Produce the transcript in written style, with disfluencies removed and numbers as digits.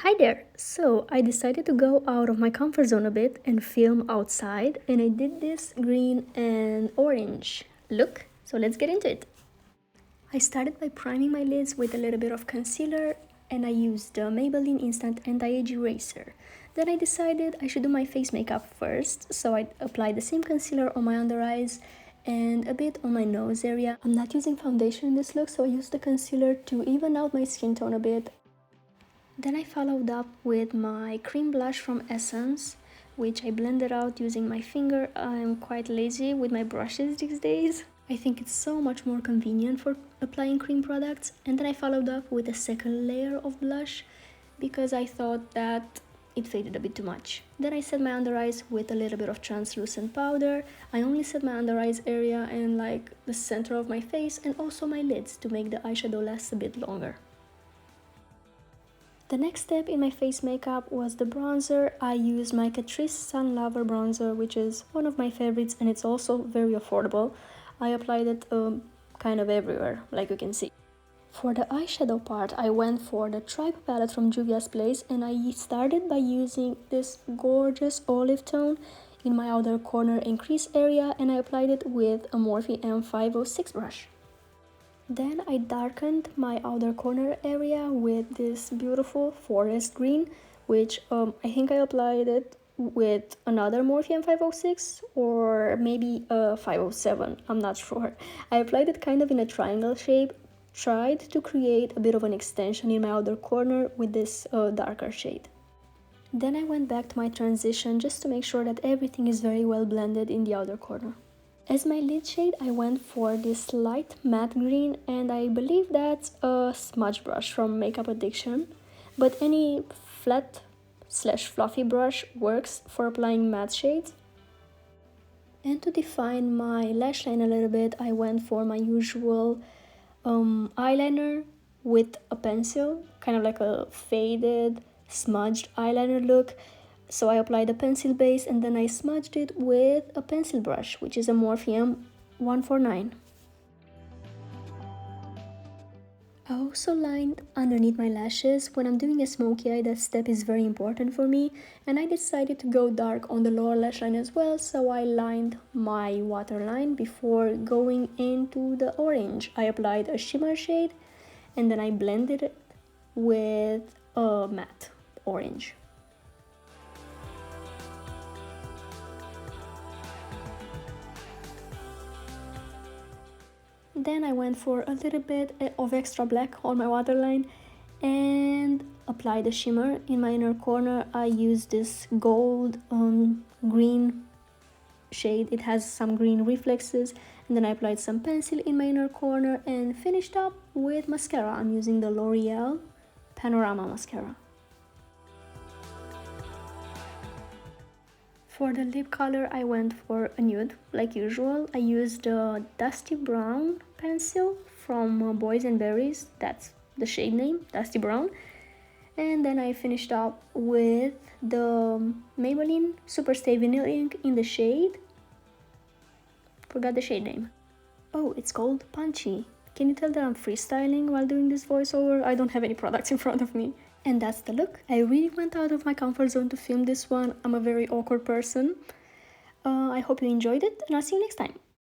Hi there! So I decided to go out of my comfort zone a bit and film outside, and I did this green and orange look. So let's get into it. I started by priming my lids with a little bit of concealer, and I used the Maybelline Instant Anti-Age Eraser. Then I decided I should do my face makeup first, so I applied the same concealer on my under eyes and a bit on my nose area. I'm not using foundation in this look, so I used the concealer to even out my skin tone a bit. Then I followed up with my cream blush from Essence, which I blended out using my finger. I'm quite lazy with my brushes these days. I think it's so much more convenient for applying cream products. And then I followed up with a second layer of blush because I thought that it faded a bit too much. Then I set my under eyes with a little bit of translucent powder. I only set my under eyes area and like the center of my face and also my lids to make the eyeshadow last a bit longer. The next step in my face makeup was the bronzer. I used my Catrice Sun Lover bronzer, which is one of my favorites, and it's also very affordable. I applied it kind of everywhere, like you can see. For the eyeshadow part, I went for the Tribe palette from Juvia's Place, and I started by using this gorgeous olive tone in my outer corner and crease area, and I applied it with a Morphe M506 brush. Then I darkened my outer corner area with this beautiful forest green, which I think I applied it with another Morphe M506 or maybe a 507, I'm not sure. I applied it kind of in a triangle shape, tried to create a bit of an extension in my outer corner with this darker shade. Then I went back to my transition just to make sure that everything is very well blended in the outer corner. As my lid shade, I went for this light matte green, and I believe that's a smudge brush from Makeup Addiction, but any flat/fluffy brush works for applying matte shades. And to define my lash line a little bit, I went for my usual eyeliner with a pencil, kind of like a faded, smudged eyeliner look. So I applied a pencil base and then I smudged it with a pencil brush, which is a Morphe M149. I also lined underneath my lashes. When I'm doing a smoky eye, that step is very important for me, and I decided to go dark on the lower lash line as well, so I lined my waterline before going into the orange. I applied a shimmer shade and then I blended it with a matte orange. Then I went for a little bit of extra black on my waterline and applied a shimmer in my inner corner. I used this gold green shade. It has some green reflexes, and then I applied some pencil in my inner corner and finished up with mascara. I'm using the L'Oreal Panorama mascara. For the lip color, I went for a nude, like usual. I used a Dusty Brown pencil from Boys and Berries. That's the shade name, Dusty Brown. And then I finished up with the Maybelline Superstay Vanilla Ink in the shade. Forgot the shade name. Oh, it's called Punchy. Can you tell that I'm freestyling while doing this voiceover? I don't have any products in front of me. And that's the look. I really went out of my comfort zone to film this one. I'm a very awkward person. I hope you enjoyed it, and I'll see you next time.